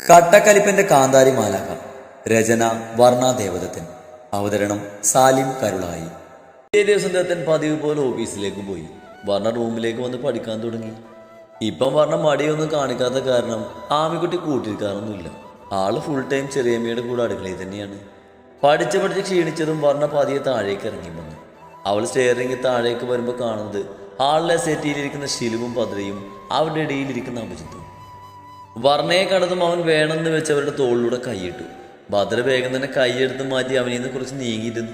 കട്ടക്കലിപ്പന്റെ കാന്താരി മാലാഖ. രചന വർണ്ണ ദേവദത്തൻ. അവതരണം സാലിം കരുളായി. ഇതേ ദിവസം ദത്തൻ പതിവ് പോലെ ഓഫീസിലേക്ക് പോയി. വർണ്ണ റൂമിലേക്ക് വന്ന് പഠിക്കാൻ തുടങ്ങി. ഇപ്പം വർണ്ണ മടിയൊന്നും കാണിക്കാത്ത കാരണം ആമിക്കുട്ടി കൂട്ടിരിക്കാറൊന്നുമില്ല. ആള് ഫുൾ ടൈം ചെറിയമ്മയുടെ കൂടെ അടുക്കളയിൽ തന്നെയാണ്. പഠിച്ച് ക്ഷീണിച്ചതും വർണ്ണ പതിയെ താഴേക്ക് ഇറങ്ങി വന്നു. അവൾ സ്റ്റെയറിംഗ് താഴേക്ക് വരുമ്പോൾ കാണുന്നത് ആളിലെ സെറ്റിയിലിരിക്കുന്ന ശിലുവും പദ്രയും അവരുടെ ഇടയിലിരിക്കുന്ന അഭിജിത്തും. വർണ്ണയെ കണ്ടതും അവൻ വേണമെന്ന് വെച്ച് അവരുടെ തോളിലൂടെ കൈയിട്ടു. ഭദ്ര വേഗം തന്നെ കൈയെടുത്ത് മാറ്റി അവനിൽ നിന്ന് കുറച്ച് നീങ്ങിയിരുന്നു.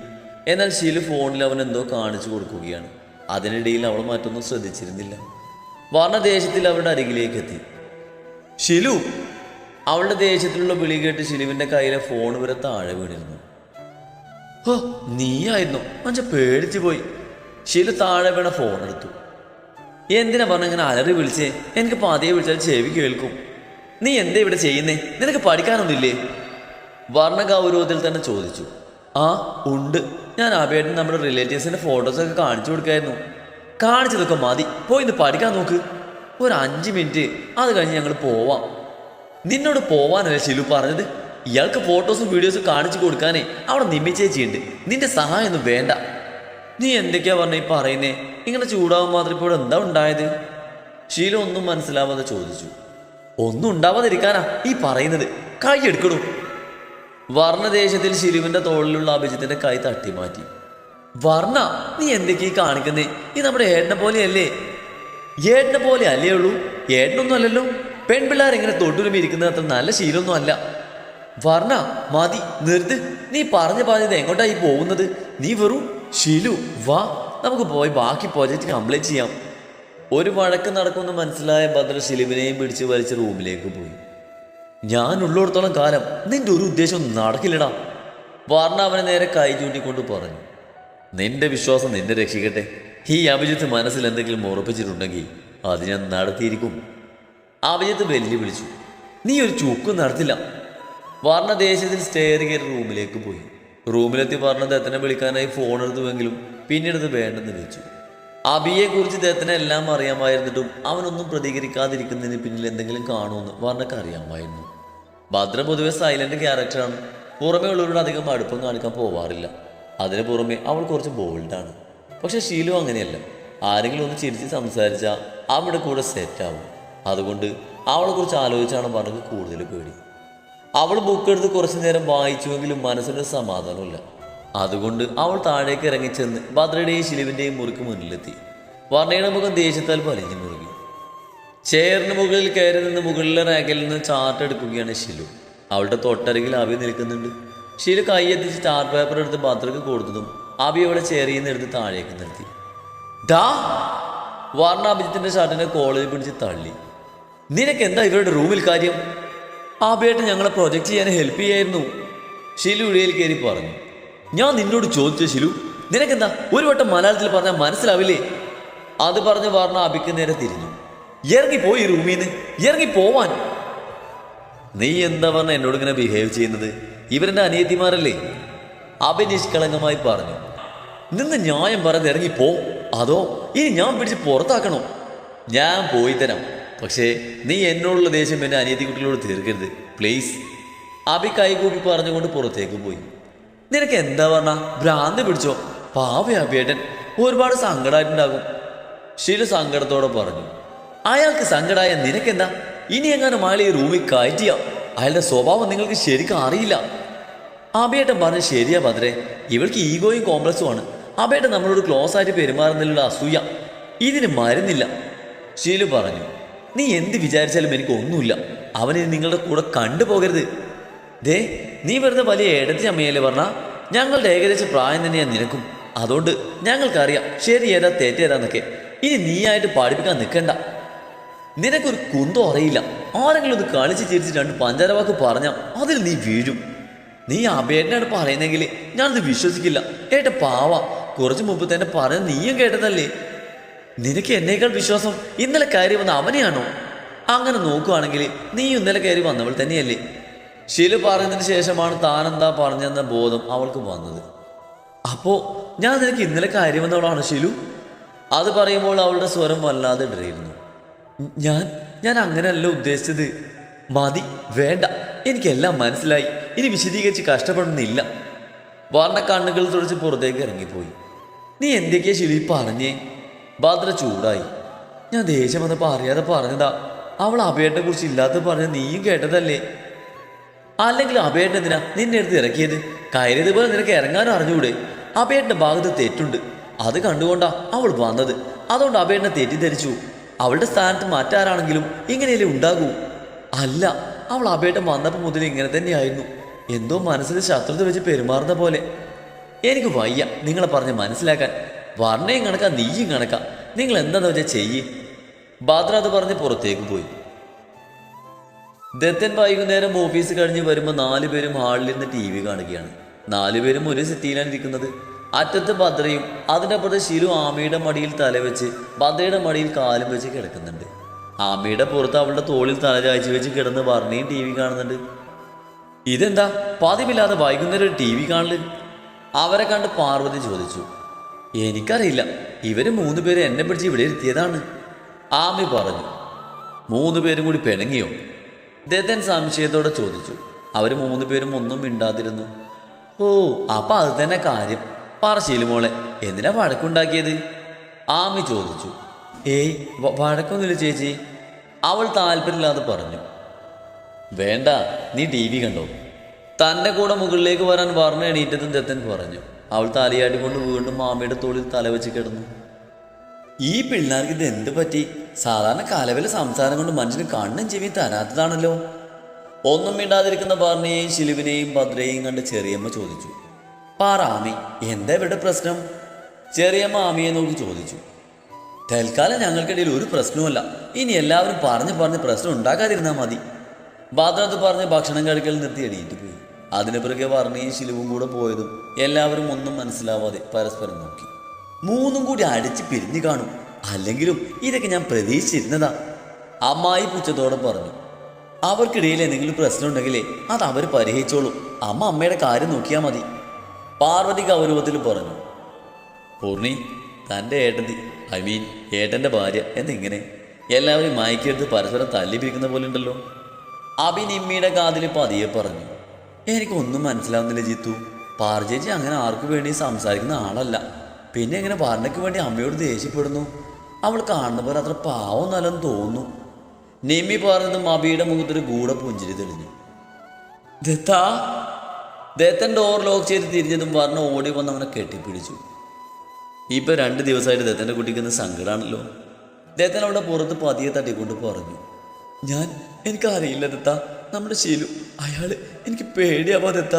എന്നാൽ ശിലു ഫോണിൽ അവൻ എന്തോ കാണിച്ചു കൊടുക്കുകയാണ്. അതിനിടയിൽ അവൾ മറ്റൊന്നും ശ്രദ്ധിച്ചിരുന്നില്ല. വർണ്ണ ദേഷ്യത്തിൽ അവരുടെ അരികിലേക്ക് എത്തി. ഷിലു! അവളുടെ ദേഷ്യത്തിലുള്ള വിളി കേട്ട് ഷിലുവിന്റെ കയ്യിലെ ഫോൺ വരെ താഴെ വീണിരുന്നു. ഓ, നീയായിരുന്നു! മഞ്ച പേടിച്ചു പോയി. ഷിലു താഴെ വീണ ഫോൺ എടുത്തു. എന്തിനാ പറഞ്ഞ ഇങ്ങനെ അലറി വിളിച്ചേ? എനിക്ക് പതിയെ വിളിച്ചാൽ ചെവി കേൾക്കും. നീ എന്താ ഇവിടെ ചെയ്യുന്നേ? നിനക്ക് പഠിക്കാനൊന്നുമില്ലേ? വർണ്ണ ഗൗരവത്തിൽ തന്നെ ചോദിച്ചു. ആ ഉണ്ട്, ഞാൻ അബേട്ടൻ നമ്മുടെ റിലേറ്റീവ്സിന്റെ ഫോട്ടോസൊക്കെ കാണിച്ചു കൊടുക്കായിരുന്നു. കാണിച്ചതൊക്കെ മതി, പോയി ഇന്ന് പഠിക്കാൻ നോക്ക്. ഒരു 5 മിനിറ്റ്, അത് കഴിഞ്ഞ് ഞങ്ങൾ പോവാം. നിന്നോട് പോവാനല്ലേ ഷിലു പറഞ്ഞത്? ഇയാൾക്ക് ഫോട്ടോസും വീഡിയോസും കാണിച്ചു കൊടുക്കാനേ അവിടെ നിമ്മിച്ചേച്ചിയുണ്ട്. നിന്റെ സഹായമൊന്നും വേണ്ട. നീ എന്തൊക്കെയാ പറഞ്ഞ ഈ പറയുന്നേ? ഇങ്ങനെ ചൂടാവാൻ മാത്രം ഇപ്പോൾ എന്താ ഉണ്ടായത്? ഷീല ഒന്നും മനസ്സിലാവാതെ ചോദിച്ചു. ഒന്നും ഉണ്ടാവാതിരിക്കാനാ ഈ പറയുന്നത്. കൈ എടുക്കണു. വർണ്ണ ദേഷ്യത്തിൽ ഷിലുവിന്റെ തോളിലുള്ള അഭിജിത്തിന്റെ കൈ തട്ടി മാറ്റി. വർണ്ണ, നീ എന്തൊക്കെയാ കാണിക്കുന്നേ? ഈ നമ്മുടെ ഏട്ടനെ പോലെയല്ലേ? ഏട്ടനെ പോലെ അല്ലേ ഉള്ളൂ? ഏട്ടനൊന്നും അല്ലല്ലോ. പെൺപിള്ളേരെങ്ങനെ തൊട്ടുരുമ്പി ഇരിക്കുന്നത് അത്ര നല്ല ശീലമൊന്നും അല്ല. വർണ്ണ, മതി, നിർത്ത്. നീ പറഞ്ഞത് എങ്ങോട്ടായി പോകുന്നത്? നീ വെറും ഷിലു, വാ നമുക്ക് പോയി ബാക്കി പ്രോജക്റ്റ് കംപ്ലീറ്റ് ചെയ്യാം. ഒരു വഴക്ക് നടക്കുമെന്ന് മനസ്സിലായ ഭദ്ര ഷിലുവിനെയും പിടിച്ച് വലിച്ച് റൂമിലേക്ക് പോയി. ഞാൻ ഉള്ളിടത്തോളം കാലം നിന്റെ ഒരു ഉദ്ദേശം നടക്കില്ലടാ. വർണ്ണ അവനെ നേരെ കൈ ചൂണ്ടിക്കൊണ്ട് പറഞ്ഞു. നിന്റെ വിശ്വാസം നിന്നെ രക്ഷിക്കട്ടെ. ഈ അഭിജിത്ത് മനസ്സിൽ എന്തെങ്കിലും ഉറപ്പിച്ചിട്ടുണ്ടെങ്കിൽ അത് ഞാൻ നടത്തിയിരിക്കും. അഭിജിത്ത് വെല്ലുവിളിച്ചു. നീ ഒരു ചുക്കും നടത്തില്ല. വർണ്ണ ദേഷ്യത്തിൽ സ്റ്റെയർ കയറി റൂമിലേക്ക് പോയി. റൂമിലെത്തി വർണ്ണ ദത്തനെ വിളിക്കാനായി ഫോൺ എടുത്തുവെങ്കിലും പിന്നീട് അത് വേണ്ടെന്ന് വെച്ചു. അബിയെക്കുറിച്ച് ദത്തനെ എല്ലാം അറിയാമായിരുന്നിട്ടും അവനൊന്നും പ്രതികരിക്കാതിരിക്കുന്നതിന് പിന്നിൽ എന്തെങ്കിലും കാണുമെന്ന് വർണ്ണക്ക് അറിയാമായിരുന്നു. ഭദ്ര പൊതുവെ സൈലന്റ് ക്യാരക്ടറാണ്. പുറമേ ഉള്ളവരോട് അധികം അടുപ്പം കാണിക്കാൻ പോവാറില്ല. അതിന് പുറമെ അവൾ കുറച്ച് ബോൾഡാണ്. പക്ഷെ ഷീലു അങ്ങനെയല്ല. ആരെങ്കിലും ഒന്ന് ചിരിച്ച് സംസാരിച്ചാൽ അവിടെ കൂടെ സെറ്റാവും. അതുകൊണ്ട് അവളെക്കുറിച്ച് ആലോചിച്ചാണ് വർണ്ണക്ക് കൂടുതൽ പേടി. അവൾ ബുക്കെടുത്ത് കുറച്ചു നേരം വായിച്ചുവെങ്കിലും മനസ്സിനൊരു സമാധാനമില്ല. അതുകൊണ്ട് അവൾ താഴേക്ക് ഇറങ്ങിച്ചെന്ന് ഭദ്രയുടെയും ശിലുവിൻ്റെയും മുറിക്ക് മുന്നിലെത്തി. വർണ്ണയുടെ മുഖം ദേഷ്യത്താൽ വലിഞ്ഞു മുറുകി. ചെയറിന് മുകളിൽ കയറി നിന്ന് മുകളിലെ റാക്കിൽ നിന്ന് ചാർട്ട് എടുക്കുകയാണ് ഷിലു. അവളുടെ തൊട്ടരികിൽ അബി നിൽക്കുന്നുണ്ട്. ഷിലു കൈയെത്തിച്ച് ചാർട്ട് പേപ്പർ എടുത്ത് ഭദ്രക്ക് കൊടുത്തതും അബി അവളെ ചെയറിൽ നിന്ന് എടുത്ത് താഴേക്ക് നിർത്തി. ഡാ! വർണ്ണ അഭിജിത്തിന്റെ ഷർട്ടിനെ കോളേജിൽ പിടിച്ച് തള്ളി. നിനക്ക് എന്താ ഇവരുടെ റൂമിൽ കാര്യം? ആബിയായിട്ട് ഞങ്ങളെ പ്രൊജക്റ്റ് ചെയ്യാൻ ഹെൽപ്പ് ചെയ്യായിരുന്നു. ഷിലു ഇടയിൽ കയറി പറഞ്ഞു. ഞാൻ നിന്നോട് ചോദിച്ച ഷിലു, നിനക്കെന്താ ഒരു വട്ടം മലയാളത്തിൽ പറഞ്ഞാൽ മനസ്സിലാവില്ലേ? അത് പറഞ്ഞ് വർണ്ണ അബിക്ക് നേരെ തിരിഞ്ഞു. ഇറങ്ങിപ്പോയി റൂമിൽ നിന്ന്, ഇറങ്ങിപ്പോവാൻ. നീ എന്താ പറഞ്ഞ എന്നോട് ഇങ്ങനെ ബിഹേവ് ചെയ്യുന്നത്? ഇവരെന്റെ അനിയത്തിമാരല്ലേ? അബി നിഷ്കളങ്കമായി പറഞ്ഞു. നിന്ന് ന്യായം പറഞ്ഞ് ഇറങ്ങിപ്പോ, അതോ ഇനി ഞാൻ പിടിച്ച് പുറത്താക്കണോ? ഞാൻ പോയി തരാം, പക്ഷേ നീ എന്നോടുള്ള ദേഷ്യം എൻ്റെ അനിയത്തി കുട്ടികളോട് തീർക്കരുത് പ്ലീസ്. അബി കൈകൂപ്പി പറഞ്ഞുകൊണ്ട് പുറത്തേക്ക് പോയി. നിനക്ക് എന്താ പറഞ്ഞ ഭ്രാന്ത് പിടിച്ചോ? പാവ അബിയേട്ടൻ ഒരുപാട് സങ്കടമായിട്ടുണ്ടാകും. ഷിലു സങ്കടത്തോടെ പറഞ്ഞു. അയാൾക്ക് സങ്കടമായ നിനക്കെന്താ? ഇനി എങ്ങാനും അയാൾ ഈ റൂമിൽ കയറ്റിയ അയാളുടെ സ്വഭാവം നിങ്ങൾക്ക് ശരിക്കും അറിയില്ല. അബിയേട്ടൻ പറഞ്ഞ ശരിയാ ഭദ്രേ, ഇവൾക്ക് ഈഗോയും കോംപ്ലക്സും ആണ്. അബിയേട്ടൻ നമ്മളോട് ക്ലോസ് ആയിട്ട് പെരുമാറുന്നതിലുള്ള അസൂയ ഇതിന് മരുന്നില്ല. ഷിലു പറഞ്ഞു. നീ എന്ത് വിചാരിച്ചാലും എനിക്ക് ഒന്നുമില്ല. അവനെ നിങ്ങളുടെ കൂടെ കണ്ടുപോകരുത്. ദേ, നീ വെറുതെ വലിയ ഏടത്തി അമ്മയല്ലേ പറഞ്ഞ? ഞങ്ങളുടെ ഏകദേശം പ്രായം തന്നെയാണ് നിനക്കും. അതുകൊണ്ട് ഞങ്ങൾക്കറിയാം ശരി ഏതാ തെറ്റേതാന്നൊക്കെ. ഇനി നീയായിട്ട് പഠിപ്പിക്കാൻ നിൽക്കണ്ട. നിനക്കൊരു കുന്തോ അറിയില്ല. ആരെങ്കിലും ഒന്ന് കളിച്ച് ചിരിച്ച് 2 പഞ്ചാര വാക്ക് പറഞ്ഞാൽ അതിൽ നീ വീഴും. നീ അബേട്ടനാണ് പറയുന്നെങ്കിൽ ഞാനത് വിശ്വസിക്കില്ല. ഏട്ട പാവ, കുറച്ച് മുമ്പ് തന്നെ പറഞ്ഞ നീയും കേട്ടതല്ലേ? നിനക്ക് എന്നേക്കാൾ വിശ്വാസം ഇന്നലെ കയറി വന്ന അവനെയാണോ? അങ്ങനെ നോക്കുകയാണെങ്കിൽ നീ ഇന്നലെ കയറി വന്നവൾ തന്നെയല്ലേ? ഷിലു പറയുന്നതിന് ശേഷമാണ് താനെന്താ പറഞ്ഞെന്ന ബോധം അവൾക്ക് വന്നത്. അപ്പോ ഞാൻ നിനക്ക് ഇന്നലെ കയറി വന്നവളാണ് ഷിലു? അത് പറയുമ്പോൾ അവളുടെ സ്വരം വല്ലാതെ ഇടറിയിരുന്നു. ഞാൻ അങ്ങനെയല്ല ഉദ്ദേശിച്ചത്. മതി, വേണ്ട, എനിക്കെല്ലാം മനസ്സിലായി. ഇനി വിശദീകരിച്ച് കഷ്ടപ്പെടുന്നില്ല. വർണ്ണ കണ്ണുകൾ തുടച്ച് പുറത്തേക്ക് ഇറങ്ങിപ്പോയി. നീ എന്തൊക്കെയാ ശിലി പറഞ്ഞേ? ഭദ്ര ചൂടായി. ഞാൻ ദേഷ്യം വന്നപ്പോൾ അറിയാതെ പറഞ്ഞതാ. അവൾ അഭയേട്ടനെ കുറിച്ച് ഇല്ലാത്ത പറഞ്ഞ നീയും കേട്ടതല്ലേ? അല്ലെങ്കിൽ അഭയേട്ടൻ എന്തിനാ നിന്നെ എടുത്ത് ഇറക്കിയത്? കയറിയതുപോലെ നിനക്ക് ഇറങ്ങാനും അറിഞ്ഞുകൂടെ? അഭയേട്ടൻ്റെ ഭാഗത്ത് തെറ്റുണ്ട്, അത് കണ്ടുകൊണ്ടാ അവൾ വന്നത്. അതുകൊണ്ട് അഭയേട്ടനെ തെറ്റിദ്ധരിച്ചു. അവളുടെ സ്ഥാനത്ത് മറ്റാരാണെങ്കിലും ഇങ്ങനെയല്ലേ ഉണ്ടാകൂ? അല്ല, അവൾ അഭയേട്ടൻ വന്നപ്പോൾ മുതൽ ഇങ്ങനെ തന്നെയായിരുന്നു. എന്തോ മനസ്സിൽ ശത്രുത വെച്ച് പെരുമാറുന്ന പോലെ. എനിക്ക് വയ്യ നിങ്ങളെ പറഞ്ഞ് മനസ്സിലാക്കാൻ. വർണ്ണയും കണക്കാ, നീയും കണക്കാ. നിങ്ങൾ എന്താന്ന് വെച്ചാൽ ചെയ്യേ. ഭദ്ര അത് പറഞ്ഞ് പുറത്തേക്ക് പോയി. ദത്തൻ വൈകുന്നേരം ഓഫീസ് കഴിഞ്ഞ് വരുമ്പോൾ 4 പേരും ഹാളിലിരുന്ന് TV കാണുകയാണ്. 4 പേരും ഒരു സിറ്റിയിലാണ് ഇരിക്കുന്നത്. അറ്റത്ത് ഭദ്രയും അതിൻ്റെ അപ്പുറത്ത് ശിലു ആമയുടെ മടിയിൽ തലവെച്ച് ഭദ്രയുടെ മടിയിൽ കാലും വെച്ച് കിടക്കുന്നുണ്ട്. ആമയുടെ പുറത്ത് അവളുടെ തോളിൽ തല ചായ്ച്ച് വെച്ച് കിടന്ന് വർണ്ണയും TV കാണുന്നുണ്ട്. ഇതെന്താ പതിവില്ലാതെ വൈകുന്നേരം ഒരു TV കാണല്? അവരെ കണ്ട് പാർവതി ചോദിച്ചു. എനിക്കറിയില്ല, ഇവര് 3 പേര് എന്നെ പിടിച്ച് ഇവിടെ ഇരുത്തിയതാണ്, ആമി പറഞ്ഞു. 3 പേരും കൂടി പിണങ്ങിയോ? ദത്തൻ സംശയത്തോടെ ചോദിച്ചു. അവർ 3 പേരും ഒന്നും മിണ്ടാതിരുന്നു. ഓ, അപ്പൊ അത് തന്നെ കാര്യം. പറ ശീലുമോളെ, എന്തിനാ വഴക്കുണ്ടാക്കിയത്? ആമി ചോദിച്ചു. ഏയ് വഴക്കൊന്നുമില്ല ചേച്ചി, അവൾ താല്പര്യമില്ലാതെ പറഞ്ഞു. വേണ്ട, നീ TV കണ്ടോ? തൻ്റെ കൂടെ മുകളിലേക്ക് വരാൻ വർണ്ണ എണീറ്റതും ദത്തൻ പറഞ്ഞു. അവൾ തലയാട്ടിക്കൊണ്ട് വീണ്ടും മാമയുടെ തോളിൽ തലവെച്ച് കിടന്നു. ഈ പിള്ളേർക്ക് ഇത് എന്ത് പറ്റി? സാധാരണ കലവിലെ സംസാരം കൊണ്ട് മനുഷ്യന് കണ്ണും ചെവിയും തരാത്തതാണല്ലോ. ഒന്നും മിണ്ടാതിരിക്കുന്ന വർണ്ണയെയും ശിലുവിനെയും ഭദ്രയെയും കണ്ട് ചെറിയമ്മ ചോദിച്ചു. പാറാമി, എന്താ ഇവരുടെ പ്രശ്നം? ചെറിയമ്മ ആമിയെ നോക്കി ചോദിച്ചു. തൽക്കാലം ഞങ്ങൾക്കിടയിൽ ഒരു പ്രശ്നവുമല്ല. ഇനി എല്ലാവരും പറഞ്ഞ് പ്രശ്നം ഉണ്ടാക്കാതിരുന്നാൽ മതി. ഭദ്ര അത് പറഞ്ഞ് ഭക്ഷണം കഴിക്കൽ നിർത്തി എണീറ്റ് പോയി. അതിനു പിറകെ വർണ്ണയും ശിലുവും കൂടെ പോയതും എല്ലാവരും ഒന്നും മനസ്സിലാവാതെ പരസ്പരം നോക്കി. 3 കൂടി അടിച്ച് പിരിഞ്ഞു കാണും. അല്ലെങ്കിലും ഇതൊക്കെ ഞാൻ പ്രതീക്ഷിച്ചിരുന്നതാ, അമ്മായി പുച്ഛത്തോടെ പറഞ്ഞു. അവർക്കിടയിൽ എന്തെങ്കിലും പ്രശ്നം ഉണ്ടെങ്കിലേ അത് അവർ പരിഹരിച്ചോളും. അമ്മയുടെ കാര്യം നോക്കിയാൽ മതി, പാർവതി ഗൗരവത്തിൽ പറഞ്ഞു. പൂർണി, തൻ്റെ ഏട്ടത്തി, ഏട്ടൻ്റെ ഭാര്യ എന്നിങ്ങനെ എല്ലാവരും മയക്കെടുത്ത് പരസ്പരം തല്ലി പിരിക്കുന്ന പോലെ ഉണ്ടല്ലോ. അഭി നിമ്മിയുടെ കാതിൽ പതിയെ പറഞ്ഞു. എനിക്കൊന്നും മനസ്സിലാവുന്നില്ല ജിത്തു. പാർജേജി അങ്ങനെ ആർക്കു വേണ്ടി സംസാരിക്കുന്ന ആളല്ല. പിന്നെ എങ്ങനെ വർണ്ണയ്ക്ക് വേണ്ടി അമ്മയോട് ദേഷ്യപ്പെടുന്നു? അവൾ കാണുന്ന പോലെ അത്ര പാവം നല്ലെന്ന് തോന്നുന്നു. നിമ്മി പറഞ്ഞതും അബിയുടെ മുഖത്തൊരു ഗൂഢ പുഞ്ചിരി തെളിഞ്ഞു. ദത്തൻ ഡോർ ലോക്ക് ചെയ്ത് തിരിഞ്ഞതും വർണ്ണ ഓടി വന്ന് അവനെ കെട്ടിപ്പിടിച്ചു. ഇപ്പൊ 2 ദിവസമായിട്ട് ദത്തൻ്റെ കുട്ടിക്കുന്ന സങ്കടമാണല്ലോ. ദത്തൻ അവളുടെ പുറത്ത് പതിയെ തട്ടിക്കൊണ്ട് പറഞ്ഞു. എനിക്കറിയില്ല ദത്ത, നമ്മുടെ ശീലു, അയാള് എനിക്ക് പേടിയാവാ ദത്ത.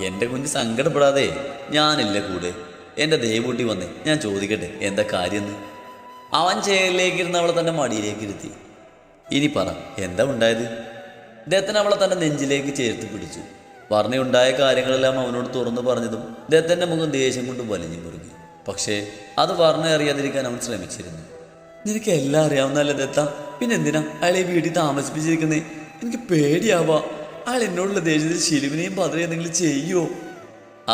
എൻ്റെ കുഞ്ഞ് സങ്കടപ്പെടാതെ, ഞാനില്ല കൂടെ. എൻ്റെ ദേവൂട്ടി വന്നേ, ഞാൻ ചോദിക്കട്ടെ എന്താ കാര്യമെന്ന്. അവൻ ചേരിലേക്കിരുന്ന് അവളെ തൻ്റെ മടിയിലേക്ക് ഇരുത്തി. ഇനി പറ, എന്താ ഉണ്ടായത്? ദത്തൻ അവളെ തൻ്റെ നെഞ്ചിലേക്ക് ചേർത്ത് പിടിച്ചു. വർണ്ണയുണ്ടായ കാര്യങ്ങളെല്ലാം അവനോട് തുറന്നു പറഞ്ഞതും ദത്തൻ്റെ മുഖം ദേഷ്യം കൊണ്ട് വലിഞ്ഞു മുറുകി. പക്ഷേ അത് വർണ്ണ അറിയാതിരിക്കാൻ അവൻ ശ്രമിച്ചിരുന്നു. നിനക്ക് എല്ലാം അറിയാവുന്നല്ലേ ദത്ത, പിന്നെന്തിനാ അയാളെ വീട്ടിൽ താമസിപ്പിച്ചിരിക്കുന്നേ? എനിക്ക് പേടിയാവാ. അയാൾ എന്നോടുള്ള ദേഷ്യത്തിൽ ശിലുവിനെയും ഭദ്രയും എന്തെങ്കിലും ചെയ്യുമോ?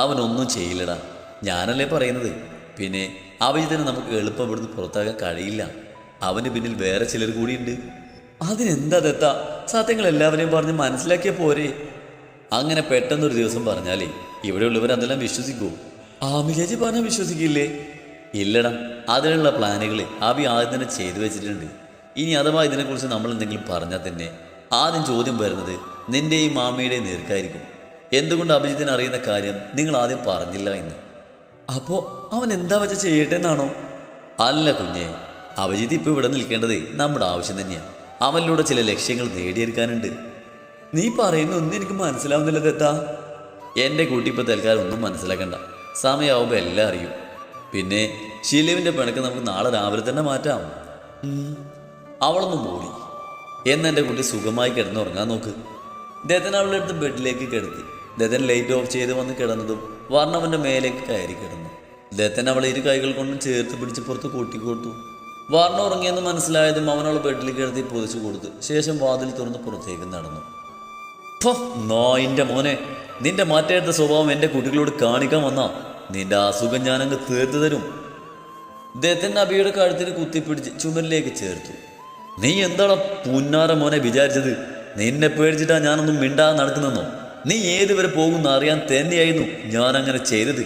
അവനൊന്നും ചെയ്യില്ലടാ, ഞാനല്ലേ പറയുന്നത്. പിന്നെ അഭിജിത്തിനെ നമുക്ക് എളുപ്പം ഇവിടുന്ന് പുറത്താക്കാൻ കഴിയില്ല. അവന് പിന്നിൽ വേറെ ചിലർ കൂടിയുണ്ട്. അതിനെന്താ ദത്ത, സത്യങ്ങൾ എല്ലാവരെയും പറഞ്ഞ് മനസ്സിലാക്കിയാൽ പോരെ? അങ്ങനെ പെട്ടെന്നൊരു ദിവസം പറഞ്ഞാലേ ഇവിടെയുള്ളവർ അതെല്ലാം വിശ്വസിക്കൂ? ആമി ചേച്ചി പറഞ്ഞാൽ വിശ്വസിക്കില്ലേ? ഇല്ലടാ, അതിനുള്ള പ്ലാനുകൾ അഭി ആദ്യം തന്നെ ചെയ്തു വെച്ചിട്ടുണ്ട്. ഇനി അഥവാ ഇതിനെക്കുറിച്ച് നമ്മൾ എന്തെങ്കിലും പറഞ്ഞാൽ തന്നെ ആദ്യം ചോദ്യം വരുന്നത് നിന്റെയും മാമയുടെയും നേർക്കായിരിക്കും. എന്തുകൊണ്ട് അഭിജിത്തിന് അറിയുന്ന കാര്യം നിങ്ങൾ ആദ്യം പറഞ്ഞില്ല എന്ന്. അപ്പോൾ അവൻ എന്താ വെച്ചാൽ ചെയ്യട്ടെ എന്നാണോ? അല്ല കുഞ്ഞെ, അഭിജിത്ത് ഇപ്പോൾ ഇവിടെ നിൽക്കേണ്ടത് നമ്മുടെ ആവശ്യം തന്നെയാണ്. അവനിലൂടെ ചില ലക്ഷ്യങ്ങൾ നേടിയെടുക്കാനുണ്ട്. നീ പറയുന്ന ഒന്നും എനിക്ക് മനസ്സിലാവുന്നില്ല ദത്താ. എൻ്റെ കുട്ടി ഇപ്പോൾ തൽക്കാലം ഒന്നും മനസ്സിലാക്കണ്ട, സമയമാവുമ്പോൾ എല്ലാം അറിയും. പിന്നെ ശിലുവിൻ്റെ പിണക്ക് നമുക്ക് നാളെ രാവിലെ തന്നെ മാറ്റാം. അവളൊന്നും മൂടി. എന്നെൻ്റെ കുട്ടി സുഖമായി കിടന്നുറങ്ങാൻ നോക്ക്. ദത്തൻ അവളുടെ അടുത്ത് ബെഡിലേക്ക് കിടത്തി. ദത്തൻ ലൈറ്റ് ഓഫ് ചെയ്ത് വന്ന് കിടന്നതും വർണ്ണവൻ്റെ മേലേക്ക് കയറി കിടന്നു. ദത്തൻ അവളെ 2 കൈകൾ കൊണ്ടും ചേർത്ത് പിടിച്ച് പുറത്ത് കൂട്ടിക്കൊടുത്തു. വർണ്ണ ഉറങ്ങിയെന്ന് മനസ്സിലായതും അവനവളെ ബെഡിൽ കിടത്തി പൊതിച്ചു കൊടുത്തു. ശേഷം വാതിൽ തുറന്ന് പുറത്തേക്ക് നടന്നു. നോയിൻ്റെ മോനെ, നിന്റെ മാറ്റേറ്റ സ്വഭാവം എൻ്റെ കുട്ടികളോട് കാണിക്കാൻ വന്നാ നിന്റെ അസുഖം ഞാനങ്ങ് തീർത്തു തരും. ദത്തൻ അബിയുടെ കഴുത്തിന് കുത്തിപ്പിടിച്ച് ചുമരിലേക്ക് ചേർത്തു. നീ എന്താടാ പുന്നാര മോനെ വിചാരിച്ചത്? നിന്നെ പേടിച്ചിട്ടാ ഞാനൊന്നും മിണ്ടാതെ നടക്കുന്നെന്നോ? നീ ഏതുവരെ പോകുന്ന അറിയാൻ തന്നെയായിരുന്നു ഞാൻ അങ്ങനെ ചെയ്തത്.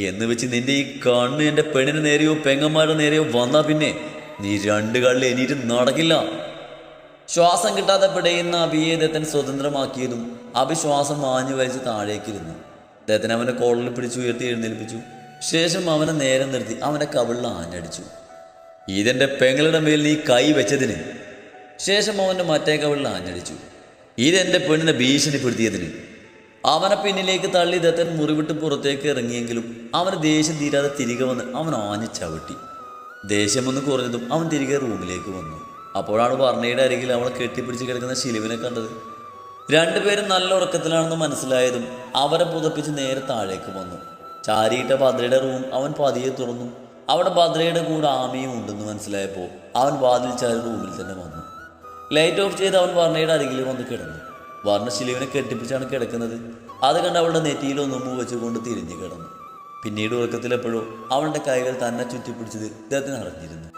എന്ന് വെച്ച് നിന്റെ ഈ കണ്ണ് എൻ്റെ പെണ്ണിന് നേരെയോ പെങ്ങന്മാരുടെ നേരെയോ വന്നാ പിന്നെ നീ രണ്ട് കള്ളിൽ എണീറ്റ് നടക്കില്ല. ശ്വാസം കിട്ടാതെ പിടയുന്ന അബിയെ ദത്തൻ സ്വതന്ത്രമാക്കിയതും അബി ശ്വാസം മാഞ്ഞു വലിച്ച് താഴേക്കിരുന്നു. ദത്തൻ അവൻ്റെ കോളറിൽ പിടിച്ചു ഉയർത്തി എഴുന്നേൽപ്പിച്ചു. ശേഷം അവനെ നേരെ നിർത്തി അവൻ്റെ കവിളിൽ ആഞ്ഞടിച്ചു. ഇതെൻ്റെ പെങ്ങളുടെ മേൽ നീ കൈ വെച്ചതിന്. ശേഷം അവൻ്റെ മറ്റേ കവിളിൽ ആഞ്ഞടിച്ചു. ഇതെൻ്റെ പെണ്ണിനെ ഭീഷണിപ്പെടുത്തിയതിന്. അവനെ പിന്നിലേക്ക് തള്ളി ദത്തൻ മുറിവിട്ട് പുറത്തേക്ക് ഇറങ്ങിയെങ്കിലും അവന് ദേഷ്യം തീരാതെ തിരികെ വന്ന് അവൻ ആഞ്ഞു ചവിട്ടി. ദേഷ്യമൊന്ന് കുറഞ്ഞതും അവൻ തിരികെ റൂമിലേക്ക് വന്നു. അപ്പോഴാണ് വർണ്ണയുടെ അരികിൽ അവളെ കെട്ടിപ്പിടിച്ച് കിടക്കുന്ന ശിലുവിനെ കണ്ടത്. രണ്ടുപേരും നല്ല ഉറക്കത്തിലാണെന്ന് മനസ്സിലായതും അവരെ പുതപ്പിച്ച് നേരെ താഴേക്ക് വന്നു. ചാരിയിട്ട ഭദ്രയുടെ റൂം അവൻ പതിയെ തുറന്നു. അവിടെ ഭദ്രയുടെ കൂടെ ആമയും ഉണ്ടെന്ന് മനസ്സിലായപ്പോൾ അവൻ വാതിൽ ചാരി റൂമിൽ തന്നെ വന്നു. ലൈറ്റ് ഓഫ് ചെയ്ത് അവൻ വർണ്ണയുടെ അരികിൽ വന്ന് കിടന്നു. വർണ്ണ ശിലുവിനെ കെട്ടിപ്പിടിച്ചാണ് കിടക്കുന്നത്. അത് കണ്ട് അവളുടെ നെറ്റിയിൽ ഒന്നുമ്പ് വെച്ചുകൊണ്ട് തിരിഞ്ഞു കിടന്നു. പിന്നീട് ഉറക്കത്തിലെപ്പോഴോ അവളുടെ കൈകൾ തന്നെ ചുറ്റിപ്പിടിച്ചത് ദത്തൻ അറിഞ്ഞിരുന്നു.